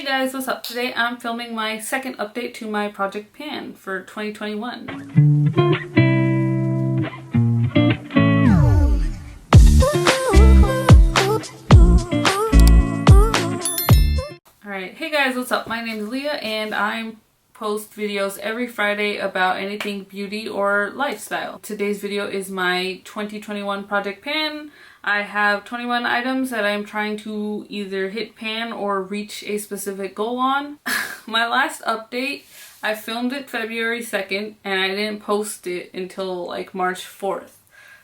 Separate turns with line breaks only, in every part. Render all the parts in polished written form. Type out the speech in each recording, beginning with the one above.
guys, what's up? Today I'm filming my second update to my Project Pan for 2021. Alright, hey guys, what's up? My name is Leah and I post videos every Friday about anything beauty or lifestyle. Today's video is my 2021 Project Pan. I have 21 items that I'm trying to either hit pan or reach a specific goal on. My last update, I filmed it February 2nd and I didn't post it until like March 4th.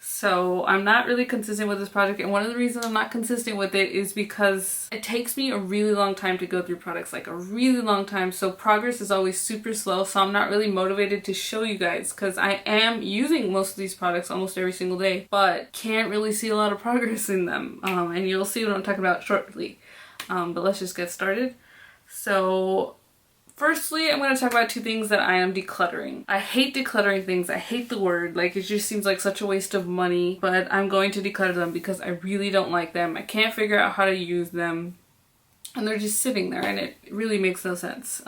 So I'm not really consistent with this project, and one of the reasons I'm not consistent with it is because it takes me a really long time to go through products, like a really long time, so progress is always super slow, so I'm not really motivated to show you guys because I am using most of these products almost every single day, but can't really see a lot of progress in them, and you'll see what I'm talking about shortly. But let's just get started. So firstly, I'm going to talk about two things that I am decluttering. I hate decluttering things. I hate the word. Like, it just seems like such a waste of money. But I'm going to declutter them because I really don't like them. I can't figure out how to use them. And they're just sitting there and it really makes no sense.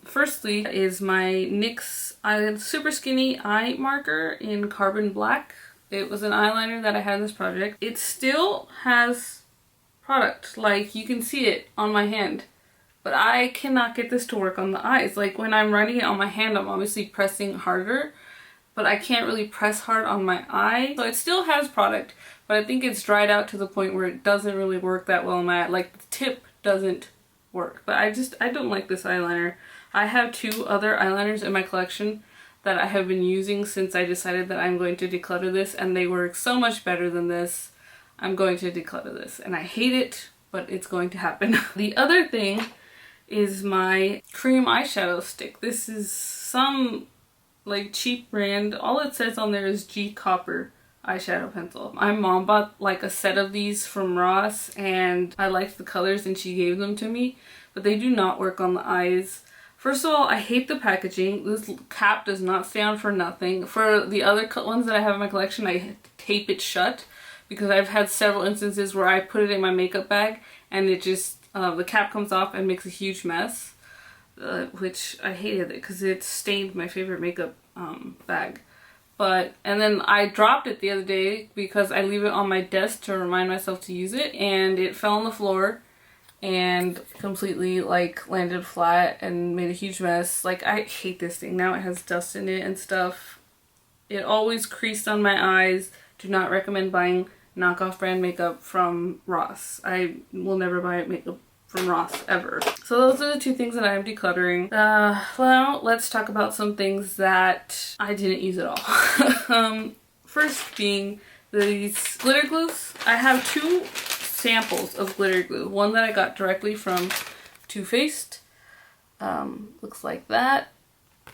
Firstly is my NYX Super Skinny Eye Marker in Carbon Black. It was an eyeliner that I had in this project. It still has product. Like, you can see it on my hand. But I cannot get this to work on the eyes. Like, when I'm writing it on my hand, I'm obviously pressing harder, but I can't really press hard on my eye. So it still has product, but I think it's dried out to the point where it doesn't really work that well on my eye. Like, the tip doesn't work. But I don't like this eyeliner. I have two other eyeliners in my collection that I have been using since I decided that I'm going to declutter this, and they work so much better than this. I'm going to declutter this, and I hate it, but it's going to happen. The other thing is my cream eyeshadow stick. This is some like cheap brand. All it says on there is G Copper eyeshadow pencil. My mom bought like a set of these from Ross and I liked the colors and she gave them to me, but they do not work on the eyes. First of all, I hate the packaging. This cap does not stay on for nothing. For the other ones that I have in my collection, I tape it shut because I've had several instances where I put it in my makeup bag and it just the cap comes off and makes a huge mess, which I hated it because it stained my favorite makeup bag. And then I dropped it the other day because I leave it on my desk to remind myself to use it, and it fell on the floor and completely like landed flat and made a huge mess. Like, I hate this thing. Now it has dust in it and stuff. It always creased on my eyes. Do not recommend buying knockoff brand makeup from Ross. I will never buy makeup from Ross ever. So those are the two things that I'm decluttering. Well, let's talk about some things that I didn't use at all. First being these glitter glues. I have two samples of glitter glue. One that I got directly from Too Faced. Looks like that.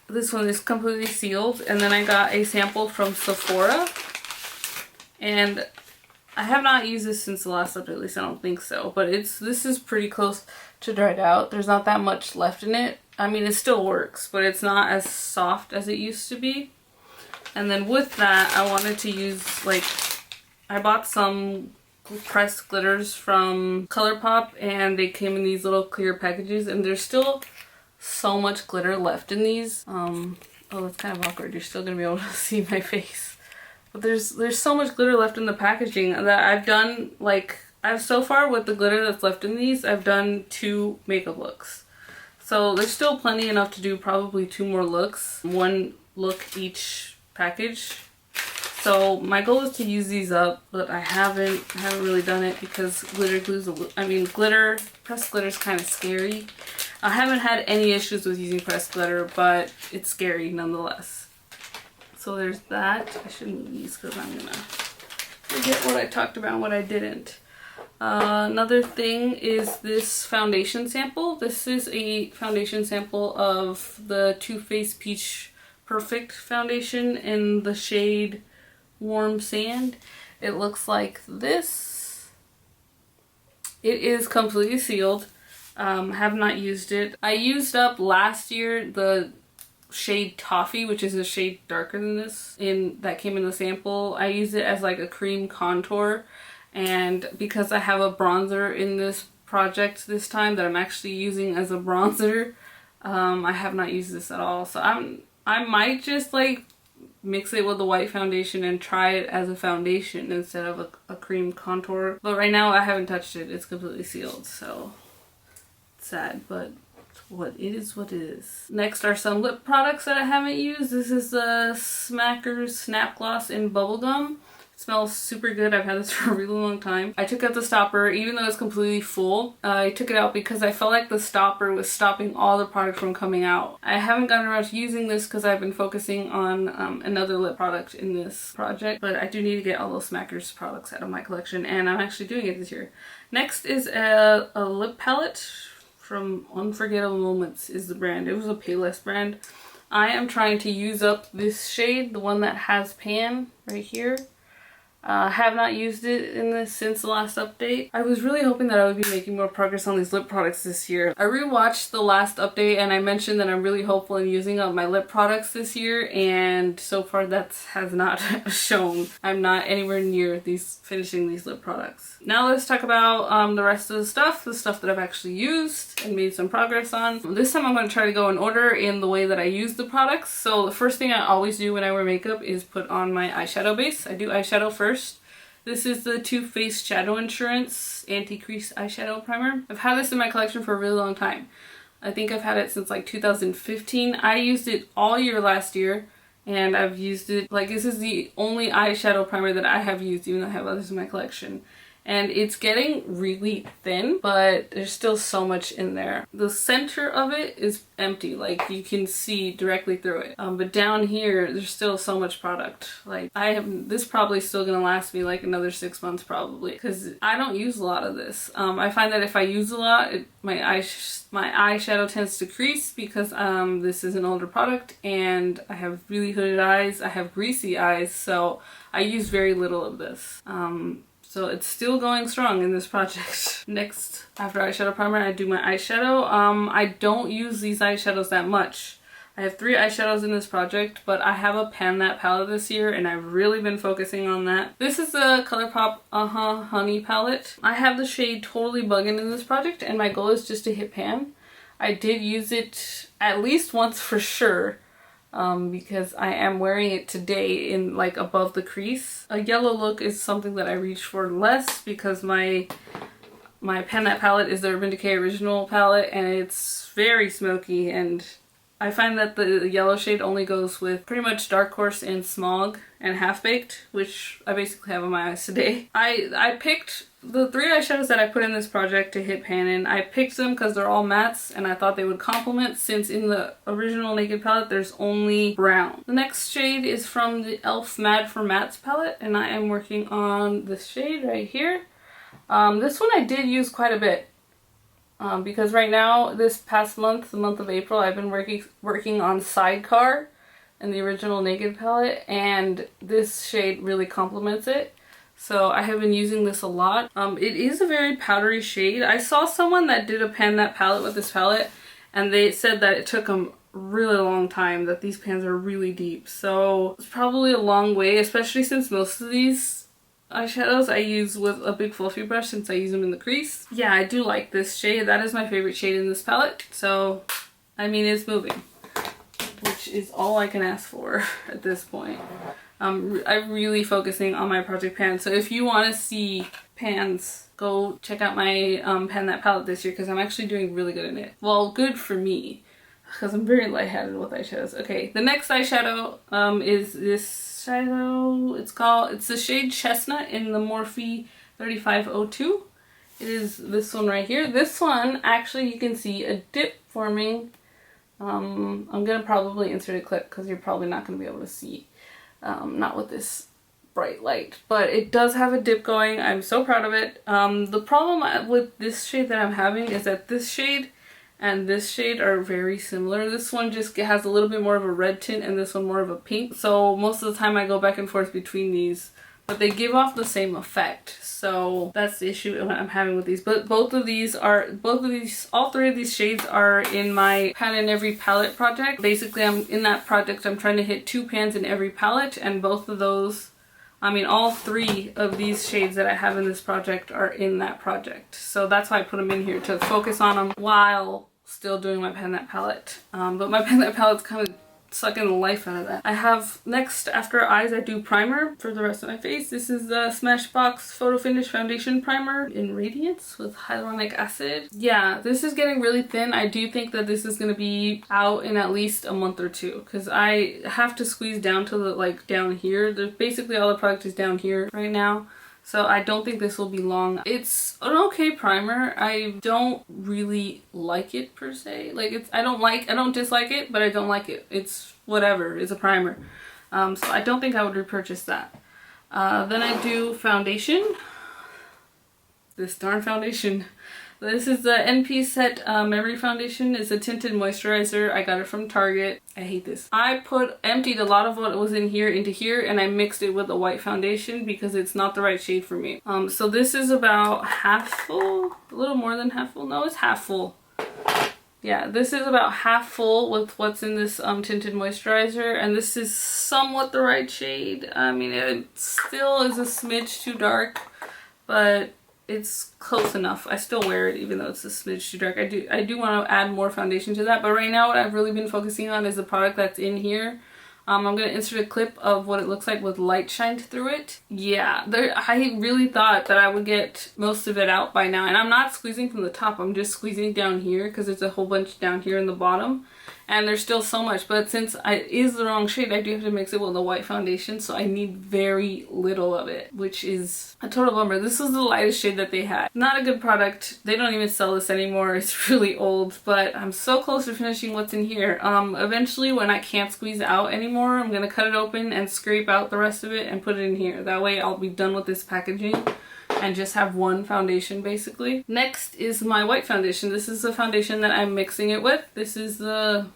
This one is completely sealed. And then I got a sample from Sephora. And I have not used this since the last update, at least I don't think so, but this is pretty close to dried out. There's not that much left in it. I mean, it still works, but it's not as soft as it used to be. And then with that, I wanted to use, like, I bought some pressed glitters from Colourpop, and they came in these little clear packages, and there's still so much glitter left in these. Oh, that's kind of awkward. You're still gonna be able to see my face. But there's so much glitter left in the packaging that I've done, like, so far with the glitter that's left in these, I've done 2 makeup looks. So there's still plenty enough to do probably 2 more looks. 1 look each package. So my goal is to use these up, but I haven't really done it because glitter glues, pressed glitter is kind of scary. I haven't had any issues with using pressed glitter, but it's scary nonetheless. So there's that. I shouldn't move these because I'm gonna forget what I talked about and what I didn't. Another thing is this foundation sample. This is a foundation sample of the Too Faced Peach Perfect foundation in the shade Warm Sand. It looks like this. It is completely sealed. Have not used it. I used up last year the shade Toffee, which is a shade darker than this, that came in the sample. I used it as like a cream contour, and because I have a bronzer in this project this time that I'm actually using as a bronzer. I have not used this at all, so I might just like mix it with the white foundation and try it as a foundation instead of a cream contour. But right now I haven't touched it. It's completely sealed, so sad, but what it is what it is. Next are some lip products that I haven't used. This is the Smackers Snap Gloss in Bubblegum. It smells super good. I've had this for a really long time. I took out the stopper, even though it's completely full. I took it out because I felt like the stopper was stopping all the product from coming out. I haven't gotten around to using this because I've been focusing on another lip product in this project, but I do need to get all those Smackers products out of my collection, and I'm actually doing it this year. Next is a lip palette from Unforgettable Moments is the brand. It was a Payless brand. I am trying to use up this shade, the one that has pan right here. Have not used it in this since the last update. I was really hoping that I would be making more progress on these lip products this year. I rewatched the last update and I mentioned that I'm really hopeful in using up my lip products this year, and so far that has not shown. I'm not anywhere near finishing these lip products. Now let's talk about the rest of the stuff that I've actually used and made some progress on. This time I'm going to try to go in order in the way that I use the products. So the first thing I always do when I wear makeup is put on my eyeshadow base. I do eyeshadow first. This is the Too Faced Shadow Insurance Anti-Crease Eyeshadow Primer. I've had this in my collection for a really long time. I think I've had it since like 2015. I used it all year last year, and I've used it, like, this is the only eyeshadow primer that I have used, even though I have others in my collection. And it's getting really thin, but there's still so much in there. The center of it is empty, like you can see directly through it. But down here, there's still so much product. Like this probably still gonna last me like another 6 months probably, because I don't use a lot of this. I find that if I use a lot, my eyeshadow tends to crease because this is an older product and I have really hooded eyes. I have greasy eyes, so I use very little of this. So it's still going strong in this project. Next, after eyeshadow primer, I do my eyeshadow. I don't use these eyeshadows that much. I have 3 eyeshadows in this project, but I have a pan that palette this year and I've really been focusing on that. This is the Colourpop Honey palette. I have the shade Totally Buggin' in this project and my goal is just to hit pan. I did use it at least once for sure. Because I am wearing it today in like above the crease. A yellow look is something that I reach for less because my pan that palette is the Urban Decay Original palette and it's very smoky, and I find that the yellow shade only goes with pretty much Dark Horse and Smog and Half Baked, which I basically have on my eyes today. I picked the 3 eyeshadows that I put in this project to hit pan in. I picked them because they're all mattes and I thought they would complement, since in the original Naked palette there's only brown. The next shade is from the e.l.f. Mad for Mattes palette and I am working on this shade right here. This one I did use quite a bit. Because right now, this past month, the month of April, I've been working on Sidecar in the original Naked palette, and this shade really complements it. So I have been using this a lot. It is a very powdery shade. I saw someone that did a pan that palette with this palette, and they said that it took them a really long time, that these pans are really deep. So it's probably a long way, especially since most of these eyeshadows I use with a big fluffy brush since I use them in the crease. Yeah, I do like this shade. That is my favorite shade in this palette. So, I mean, it's moving, which is all I can ask for at this point. I'm really focusing on my project pan. So if you want to see pans, go check out my pan that palette this year because I'm actually doing really good in it. Well, good for me because I'm very lightheaded with eyeshadows. Okay, the next eyeshadow is this shadow. It's the shade Chestnut in the Morphe 3502. It is this one right here. This one, actually, you can see a dip forming. I'm gonna probably insert a clip because you're probably not gonna be able to see. Not with this bright light, but it does have a dip going. I'm so proud of it. The problem with this shade that I'm having is that this shade and this shade are very similar. This one just has a little bit more of a red tint and this one more of a pink. So most of the time I go back and forth between these, but they give off the same effect. So that's the issue I'm having with these. But all 3 of these shades are in my pan in every palette project. Basically, I'm in that project, I'm trying to hit 2 pans in every palette, and both of those I mean, all 3 of these shades that I have in this project are in that project. So that's why I put them in here, to focus on them while still doing my Pen That palette. But my Pen That palette's kind of sucking the life out of that. I have, next after eyes, I do primer for the rest of my face. This is the Smashbox Photo Finish Foundation Primer in Radiance with hyaluronic acid. Yeah, this is getting really thin. I do think that this is going to be out in at least a month or 2 because I have to squeeze down to the, like, down here. There's basically all the product is down here right now. So I don't think this will be long. It's an okay primer. I don't really like it per se. Like, I don't dislike it, but I don't like it. It's whatever, it's a primer. So I don't think I would repurchase that. Then I do foundation. This darn foundation. This is the NP Set Memory Foundation. It's a tinted moisturizer. I got it from Target. I hate this. I emptied a lot of what was in here into here, and I mixed it with a white foundation because it's not the right shade for me. So this is about half full, a little more than half full. No, it's half full. Yeah, this is about half full with what's in this tinted moisturizer, and this is somewhat the right shade. I mean, it still is a smidge too dark, but it's close enough. I still wear it even though it's a smidge too dark. I do want to add more foundation to that, but right now what I've really been focusing on is the product that's in here. I'm going to insert a clip of what it looks like with light shined through it. Yeah, I really thought that I would get most of it out by now, and I'm not squeezing from the top. I'm just squeezing down here because there's a whole bunch down here in the bottom. And there's still so much, but since it is the wrong shade, I do have to mix it with a white foundation, so I need very little of it, which is a total bummer. This was the lightest shade that they had. Not a good product. They don't even sell this anymore. It's really old, but I'm so close to finishing what's in here. Eventually, when I can't squeeze out anymore, I'm gonna cut it open and scrape out the rest of it and put it in here. That way I'll be done with this packaging and just have one foundation basically. Next is my white foundation. This is the foundation that I'm mixing it with. This is the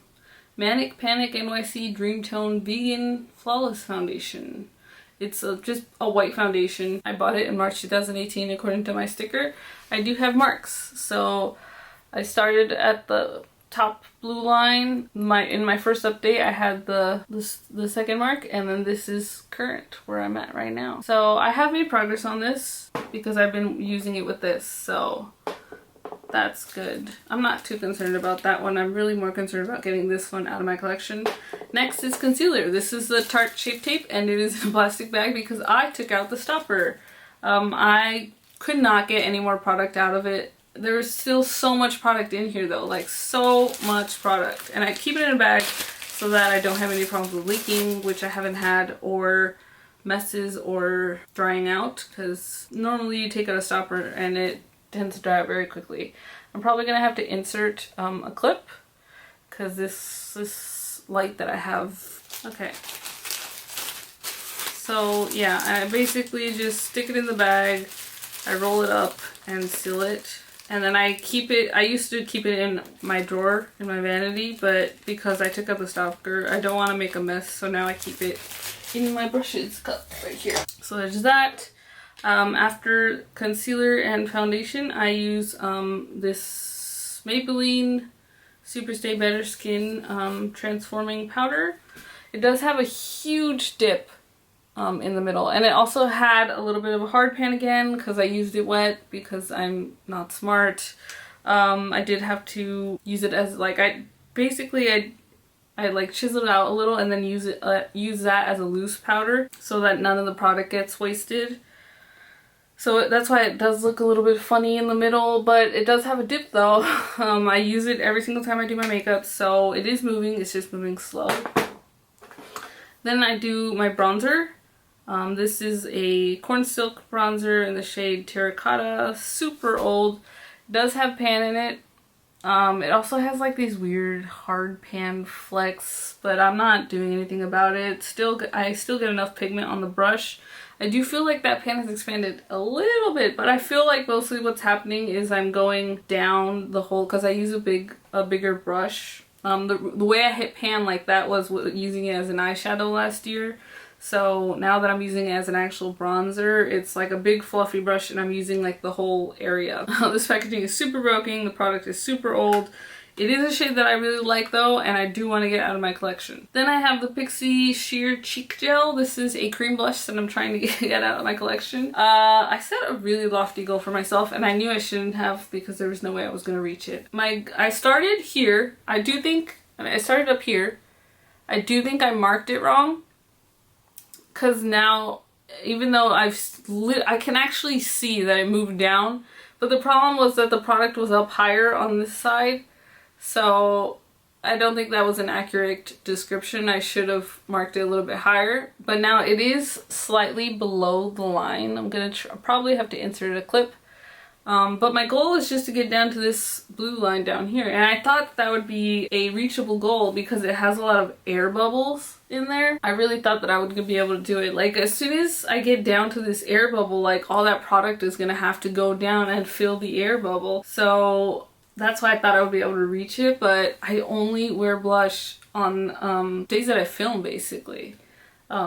Manic Panic NYC Dream Tone Vegan Flawless Foundation. It's just a white foundation. I bought it in March 2018 according to my sticker. I do have marks. So I started at the top blue line. In my first update I had the second mark, and then this is current where I'm at right now. So I have made progress on this because I've been using it with this, so that's good. I'm not too concerned about that one. I'm really more concerned about getting this one out of my collection. Next is concealer. This is the Tarte Shape Tape, and it is in a plastic bag because I took out the stopper. I could not get any more product out of it. There's still so much product in here though, like so much product. And I keep it in a bag so that I don't have any problems with leaking, which I haven't had, or messes or drying out, because normally you take out a stopper and it tends to dry out very quickly. I'm probably gonna have to insert a clip because this light that I have. Okay. So yeah, I basically just stick it in the bag, I roll it up and seal it. And then I keep it, I used to keep it in my drawer, in my vanity, but because I took out the stopper, I don't want to make a mess, so now I keep it in my brushes cup right here. So there's that. After concealer and foundation, I use this Maybelline Super Stay Better Skin Transforming Powder. It does have a huge dip in the middle, and it also had a little bit of a hard pan again because I used it wet because I'm not smart. I did have to use it as like I like chisel it out a little and then use that as a loose powder so that none of the product gets wasted. So that's why it does look a little bit funny in the middle, but it does have a dip though. I use it every single time I do my makeup, so it is moving, it's just moving slow. Then I do my bronzer. This is a corn silk bronzer in the shade Terracotta, super old. It does have pan in it. It also has like these weird hard pan flecks, but I'm not doing anything about it. I still get enough pigment on the brush. I do feel like that pan has expanded a little bit, but I feel like mostly what's happening is I'm going down the whole, because I use a bigger brush. The way I hit pan like that was using it as an eyeshadow last year. So now that I'm using it as an actual bronzer, it's like a big fluffy brush and I'm using like the whole area. This packaging is super broken, the product is super old. It is a shade that I really like though, and I do want to get out of my collection. Then I have the Pixie Sheer Cheek Gel. This is a cream blush that I'm trying to get out of my collection. I set a really lofty goal for myself, and I knew I shouldn't have because there was no way I was going to reach it. I started here. I started up here. I do think I marked it wrong, because now, even though I can actually see that it moved down, but the problem was that the product was up higher on this side, so I don't think that was an accurate description. I should have marked it a little bit higher, but now it is slightly below the line. I'm gonna probably have to insert a clip. But my goal is just to get down to this blue line down here, and I thought that would be a reachable goal because it has a lot of air bubbles in there. I really thought that I would be able to do it. Like, as soon as I get down to this air bubble, like, all that product is gonna have to go down and fill the air bubble. So that's why I thought I would be able to reach it, but I only wear blush on days that I film, basically,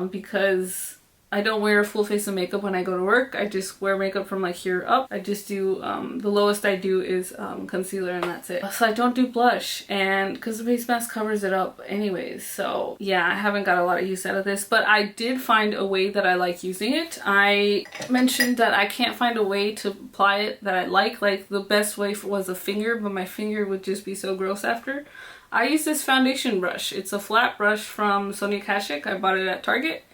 because I don't wear a full face of makeup when I go to work. I just wear makeup from like here up. I just do, the lowest I do is concealer, and that's it. So I don't do blush, and because the face mask covers it up anyways. So yeah, I haven't got a lot of use out of this, but I did find a way that I like using it. I mentioned that I can't find a way to apply it that I like the best way was a finger, but my finger would just be so gross after. I use this foundation brush. It's a flat brush from Sonia Kashuk. I bought it at Target.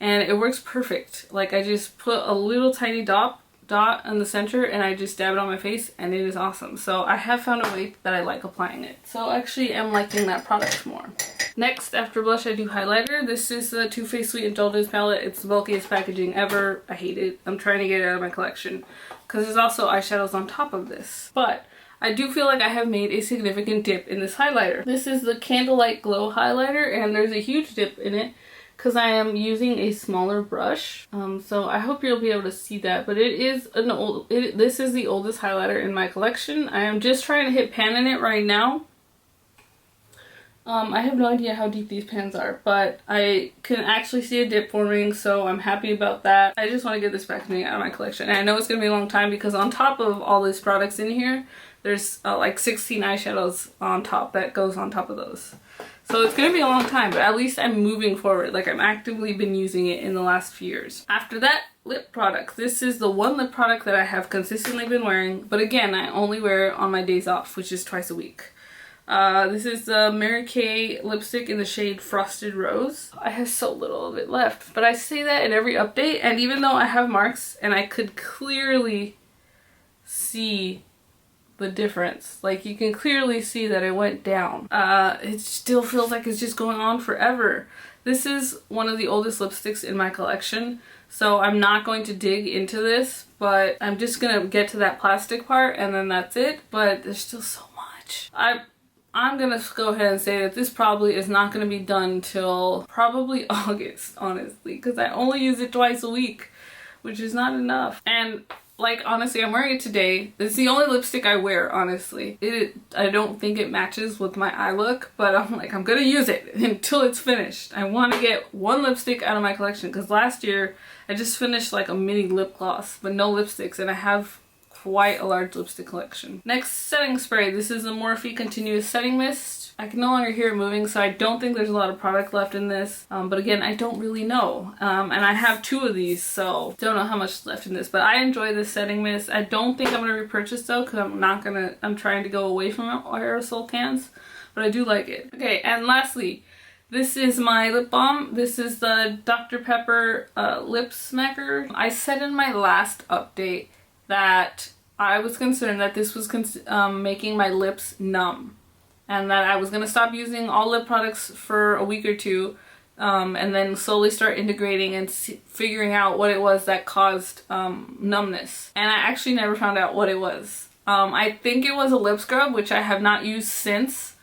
And it works perfect. Like, I just put a little tiny dot on the center, and I just dab it on my face, and it is awesome. So I have found a way that I like applying it. So I actually am liking that product more. Next, after blush, I do highlighter. This is the Too Faced Sweet Indulgence palette. It's the bulkiest packaging ever. I hate it. I'm trying to get it out of my collection because there's also eyeshadows on top of this. But I do feel like I have made a significant dip in this highlighter. This is the Candlelight Glow highlighter, and there's a huge dip in it because I am using a smaller brush. So I hope you'll be able to see that, but it is this is the oldest highlighter in my collection. I am just trying to hit pan in it right now. I have no idea how deep these pans are, but I can actually see a dip forming, so I'm happy about that. I just want to get this packaging out of my collection, and I know it's going to be a long time because on top of all these products in here, there's like 16 eyeshadows on top that goes on top of those. So it's going to be a long time, but at least I'm moving forward. Like, I've actively been using it in the last few years. After that, lip product. This is the one lip product that I have consistently been wearing, but again, I only wear it on my days off, which is twice a week. This is the Mary Kay lipstick in the shade Frosted Rose. I have so little of it left, but I say that in every update, and even though I have marks and I could clearly see the difference, like, you can clearly see that it went down, it still feels like it's just going on forever. This is one of the oldest lipsticks in my collection, so I'm not going to dig into this, but I'm just gonna get to that plastic part and then that's it. But there's still so much. I'm gonna go ahead and say that this probably is not gonna be done till probably August, honestly, because I only use it twice a week, which is not enough. And like, honestly, I'm wearing it today. It's the only lipstick I wear, honestly. I don't think it matches with my eye look, but I'm like, I'm gonna use it until it's finished. I want to get one lipstick out of my collection because last year I just finished like a mini lip gloss, but no lipsticks, and I have quite a large lipstick collection. Next, setting spray. This is the Morphe Continuous Setting Mist. I can no longer hear it moving, so I don't think there's a lot of product left in this. But again, I don't really know. And I have 2 of these, so don't know how much is left in this. But I enjoy this setting mist. I don't think I'm going to repurchase though, because I'm trying to go away from aerosol cans. But I do like it. Okay, and lastly, this is my lip balm. This is the Dr. Pepper Lip Smacker. I said in my last update that I was concerned that this was making my lips numb, and that I was going to stop using all lip products for a week or two, and then slowly start integrating and figuring out what it was that caused numbness. And I actually never found out what it was. I think it was a lip scrub, which I have not used since.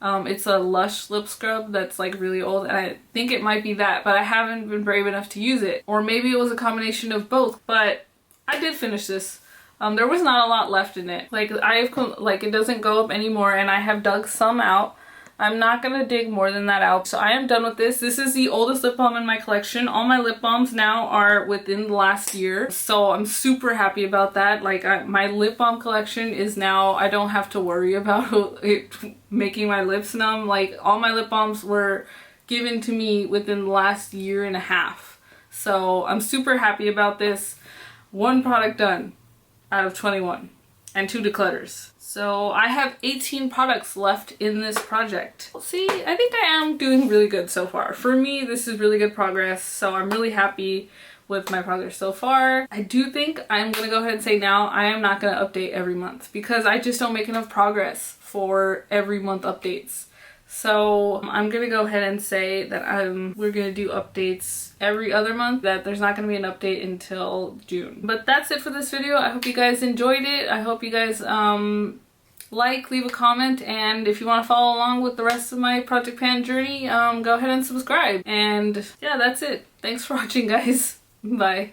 It's a Lush lip scrub that's like really old, and I think it might be that, but I haven't been brave enough to use it. Or maybe it was a combination of both, but I did finish this. There was not a lot left in it. Like, it doesn't go up anymore, and I have dug some out. I'm not gonna dig more than that out. So I am done with this. This is the oldest lip balm in my collection. All my lip balms now are within the last year. So I'm super happy about that. Like my lip balm collection is now, I don't have to worry about it making my lips numb. Like all my lip balms were given to me within the last year and a half. So I'm super happy about this. One product done out of 21 and 2 declutters. So I have 18 products left in this project. See, I think I am doing really good so far. For me, this is really good progress, so I'm really happy with my progress so far. I do think I'm gonna go ahead and say now I am not gonna update every month because I just don't make enough progress for every month updates. So I'm gonna go ahead and say that we're gonna do updates every other month, that there's not gonna be an update until June. But that's it for this video. I hope you guys enjoyed it. I hope you guys leave a comment, and if you want to follow along with the rest of my Project Pan journey, go ahead and subscribe. And yeah, that's it. Thanks for watching, guys. Bye.